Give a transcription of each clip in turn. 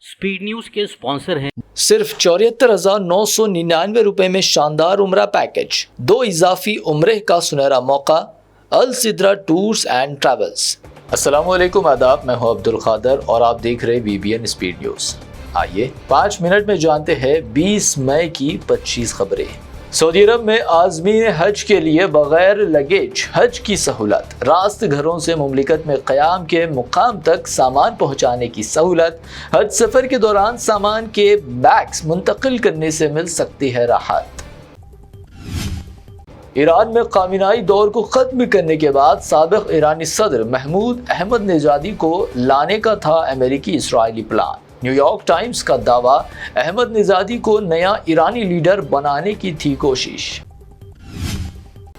Speed news के sponsor हैं सिर्फ 74,999 रुपए में शानदार उम्रा पैकेज, 2 इजाफी उम्रे का सुनहरा मौका। अल सिद्रा टूर्स एंड ट्रैवल्स। अस्सलामुअलैकुम, आदाब। मैं हूं अब्दुल खादर और आप देख रहे VBN स्पीड न्यूज। आइए 5 मिनट में जानते हैं 20 मई की 25 खबरें। सऊदी अरब में आज़मीन हज के लिए बगैर लगेज हज की सहूलत, रास्त घरों से मुमलिकत में क़याम के मुकाम तक सामान पहुँचाने की सहूलत, हज सफ़र के दौरान सामान के बैग्स मुंतकिल करने से मिल सकती है राहत। ईरान में कामिनाई दौर को ख़त्म करने के बाद साबिक़ ईरानी सदर महमूद अहमदनेजादी को लाने का था अमेरिकी इसराइली प्लान। न्यूयॉर्क टाइम्स का दावा, अहमदनेजादी को नया ईरानी लीडर बनाने की थी कोशिश।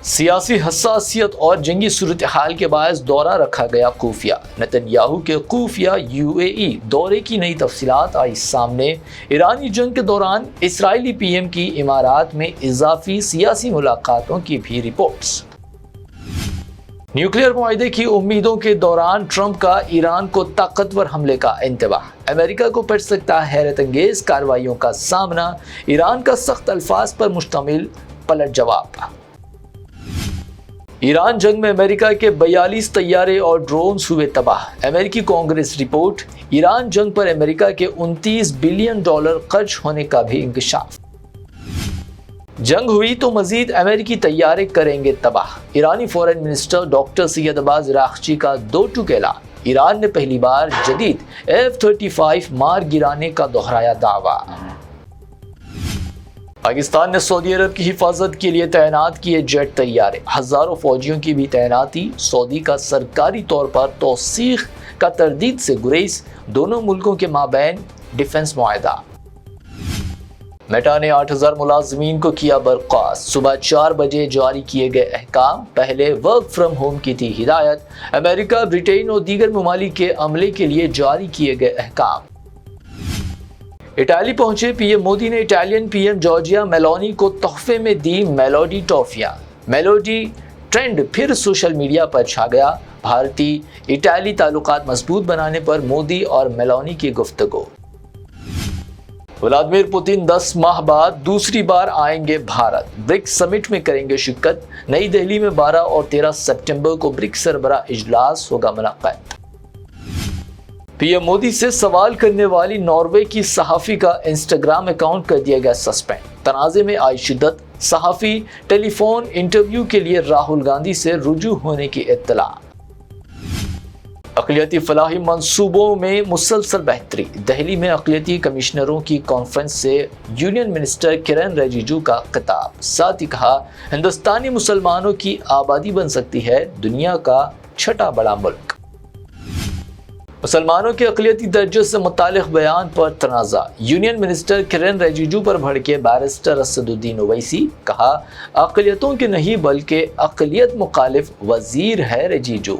सियासी हसासियत और जंगी सूरत हाल के बायस दौरा रखा गया खुफिया। नेतन्याहू के खुफिया UAE दौरे की नई तफसीलात आई सामने। ईरानी जंग के दौरान इसराइली PM की इमारात में इजाफी सियासी मुलाकातों की भी रिपोर्ट्स। न्यूक्लियर मुआहदे की उम्मीदों के दौरान ट्रंप का ईरान को ताकतवर हमले का इंतबाह। अमेरिका को पड़ सकता है हैरत अंगेज कार्रवाइयों का सामना। ईरान का सख्त अल्फाज पर मुश्तमिल पलट जवाब। ईरान जंग में अमेरिका के 42 तैयारे और ड्रोन्स हुए तबाह। अमेरिकी कांग्रेस रिपोर्ट, ईरान जंग पर अमेरिका के $29 बिलियन खर्च होने का भी इंकशाफ। जंग हुई तो मजीद अमेरिकी तैयारे करेंगे तबाह। ईरानी foreign minister doctor Syed Abbas Araghchi का 2 टूक ऐलान। ईरान ने पहली बार जदीद F-35 मार गिराने का दोहराया दावा। पाकिस्तान ने सऊदी अरब की हिफाजत के लिए तैनात किए जेट तैयारे, हजारों फौजियों की भी तैनाती। सऊदी का सरकारी तौर पर तौसीख का तरदीद से गुरेज, दोनों मुल्कों के माबैन डिफेंस मुआहदा। मेटा ने 8,000 मुलाजमीन को किया बर्खास्त। सुबह 4 बजे जारी किए गए अहकाम, पहले वर्क फ्रॉम होम की थी हिदायत। अमेरिका, ब्रिटेन और दीगर ममालिक के अमले के लिए जारी किए गए अहकाम। इटाली पहुंचे PM मोदी ने इटालियन PM जॉर्जिया मेलोनी को तोहफे में दी मेलोडी टॉफियां। मेलोडी ट्रेंड फिर सोशल मीडिया पर छा गया। भारतीय इटाली ताल्लुकात मजबूत बनाने पर मोदी और मेलोनी की गुफ्तगू। व्लादिमीर पुतिन 10 माह बाद दूसरी बार आएंगे भारत, ब्रिक्स समिट में करेंगे शिरकत। नई दिल्ली में 12 और 13 सितंबर को ब्रिक्स सरबराह इजलास होगा मुनाक़िद। PM मोदी से सवाल करने वाली नॉर्वे की सहाफ़ी का इंस्टाग्राम अकाउंट कर दिया गया सस्पेंड। तनाज़े में आई शिद्दत, सहाफ़ी टेलीफोन इंटरव्यू के लिए राहुल गांधी से रुजू होने की इत्तला। अक़लियती फलाही मंसूबों में मुसलसल बेहतरी। दिल्ली में अक़लियती कमिश्नरों की कॉन्फ्रेंस से यूनियन मिनिस्टर किरण रिजिजू का खिताब। साथ ही कहा, हिंदुस्तानी मुसलमानों की आबादी बन सकती है दुनिया का 6ठा बड़ा मुल्क। मुसलमानों के अक़लियती दर्जे से मुतालिक बयान पर तनाज़ा। यूनियन मिनिस्टर किरण रिजिजू पर भड़के बैरिस्टर असदुद्दीन ओवैसी। कहा, अक़लियतों के नहीं बल्कि अक़लियत मुखालिफ वज़ीर है रिजिजू।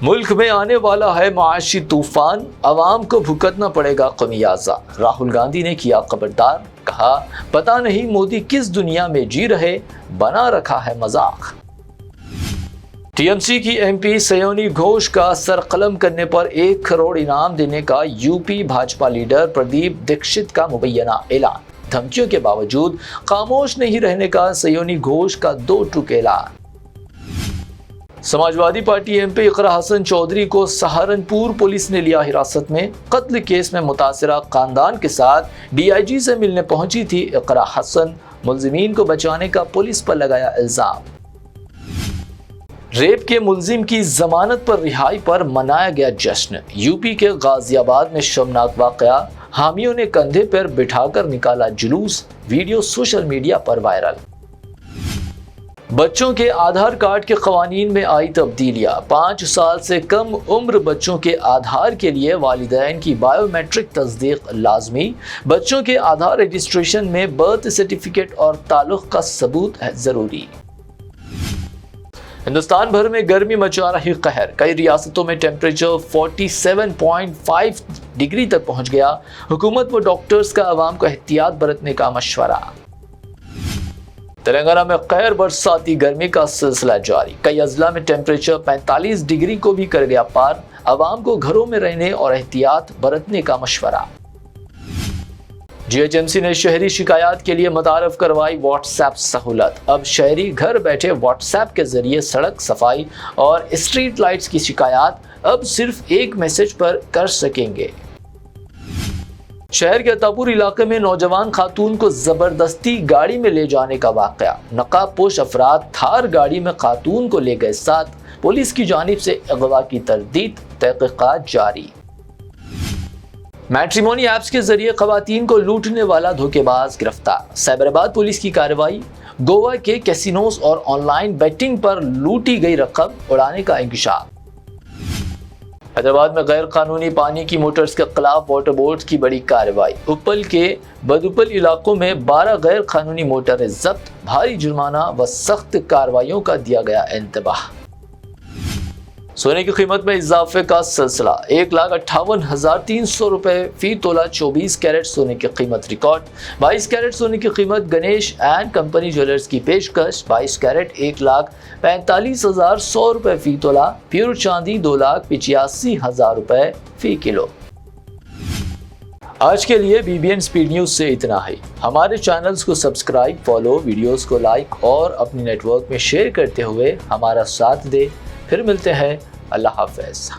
मुल्क में आने वाला है माशी तूफान, अवाम को भुगतना पड़ेगा खमियाजा। राहुल गांधी ने किया खबरदार। कहा, पता नहीं मोदी किस दुनिया में जी रहे, बना रखा है मजाक। TMC की MP सयोनी घोष का सर कलम करने पर 1 करोड़ इनाम देने का UP भाजपा लीडर प्रदीप दीक्षित का मुबैना ऐलान। धमकियों के बावजूद खामोश नहीं रहने का सयोनी घोष का 2 टूक ऐलान। समाजवादी पार्टी MP इकरा हसन चौधरी को सहारनपुर पुलिस ने लिया हिरासत में। कत्ल केस में मुतासिरा खानदान के साथ DIG से मिलने पहुंची थी इकरा हसन। मुलजिमीन को बचाने का पुलिस पर लगाया इल्जाम। रेप के मुलजिम की जमानत पर रिहाई पर मनाया गया जश्न। UP के गाजियाबाद में शर्मनाक वाकया, हामियों ने कंधे पर बिठाकर निकाला जुलूस। वीडियो सोशल मीडिया पर वायरल। बच्चों के आधार कार्ड के कवानीन में आई तब्दीलियां। 5 साल से कम उम्र बच्चों के आधार के लिए वालिदैन की बायोमेट्रिक तस्दीक लाजमी। बच्चों के आधार रजिस्ट्रेशन में बर्थ सर्टिफिकेट और ताल्लुक का सबूत है जरूरी। हिंदुस्तान भर में गर्मी मचा रही कहर। कई रियासतों में टेम्परेचर 47.5 डिग्री तक पहुंच गया। हुकूमत व डॉक्टर्स का आवाम को एहतियात बरतने का मशवरा। تلنگانہ میں غیر برساتی گرمی کا سلسلہ جاری، کئی اضلاع میں ٹیمپریچر 45 ڈگری کو بھی کر گیا پار، عوام کو گھروں میں رہنے اور احتیاط برتنے کا مشورہ۔ GHMC نے شہری شکایات کے لیے متعارف کروائی واٹس ایپ سہولت، اب شہری گھر بیٹھے واٹس ایپ کے ذریعے سڑک صفائی اور اسٹریٹ لائٹس کی شکایات اب صرف ایک میسج پر کر سکیں گے۔ شہر کے عطاپور علاقے میں نوجوان خاتون کو زبردستی گاڑی میں لے جانے کا واقعہ، نقاب پوش افراد تھار گاڑی میں خاتون کو لے گئے ساتھ، پولیس کی جانب سے اغوا کی تردید، تحقیقات جاری۔ میٹریمونی ایپس کے ذریعے خواتین کو لوٹنے والا دھوکے باز گرفتار، سائبرآباد پولیس کی کارروائی، گوا کے کیسینوز اور آن لائن بیٹنگ پر لوٹی گئی رقم اڑانے کا انکشاف۔ حیدرآباد میں غیر قانونی پانی کی موٹرز کے خلاف واٹر بورڈز کی بڑی کارروائی، اپل کے بدوپل علاقوں میں 12 غیر قانونی موٹریں ضبط، بھاری جرمانہ و سخت کارروائیوں کا دیا گیا انتباہ۔ سونے کی قیمت میں اضافے کا سلسلہ، 1,58,300 روپے فی تولہ 24 کیرٹ سونے کی قیمت ریکارڈ، 22 کیرٹ سونے کی قیمت گنیش اینڈ کمپنی جویلرز کی پیشکش، 22 کیرٹ 1,45,100 روپے فی تولہ، پیور چاندی 2,85,000 روپے فی کلو۔ آج کے لیے BBN سپیڈ نیوز سے اتنا ہی۔ ہمارے چینلز کو سبسکرائب، فالو، ویڈیوز کو لائک اور اپنی نیٹ ورک میں شیئر کرتے ہوئے ہمارا ساتھ دے۔ پھر ملتے ہیں، اللہ حافظ۔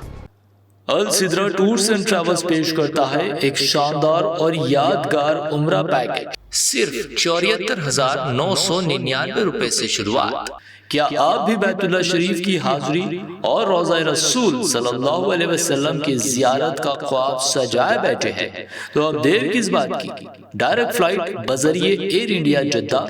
السدرا ٹورز اینڈ ٹریولز پیش کرتا ہے ایک شاندار اور یادگار عمرہ پیکج، صرف 74,999 روپے سے شروعات۔ کیا آپ بھی بیت اللہ شریف کی حاضری اور روضہ رسول صلی اللہ علیہ وسلم کی زیارت کا خواب سجائے بیٹھے ہیں؟ تو اب دیر کس بات کی؟ ڈائریکٹ فلائٹ بذریعے ایئر انڈیا جدہ،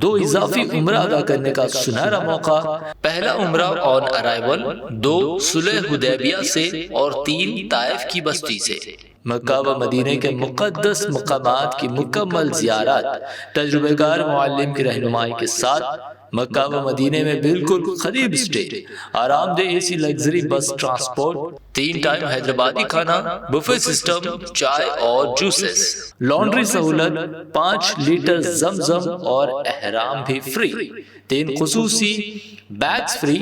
2 اضافی عمرہ ادا کرنے کا سنہرا موقع، پہلا عمرہ آن ارائیول 2 صلح حدیبیہ سے اور 3 طائف کی بستی سے، مکہ و مدینہ کے مقدس مقامات کی مکمل زیارت، تجربہ کار معلم کی رہنمائی کے ساتھ، مکہ و مدینہ میں بالکل قریب اسٹے، آرام دہ اے سی لگژری بس ٹرانسپورٹ، 3 ٹائم حیدرآبادی کھانا، بفے سسٹم، چائے اور جوسز، لانڈری سہولت، 5 لیٹر زمزم اور احرام بھی فری، 3 خصوصی بیگز فری۔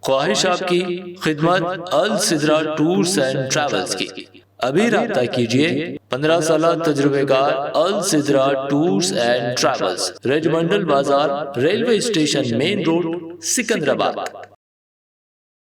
خواہش آپ کی خدمت السدرا ٹورز اینڈ ٹریولز کی، ابھی رابطہ کیجئے۔ 15 سالہ تجربہ کار Alsidra tours and travels, Regimental Bazaar, railway station main road, Secunderabad.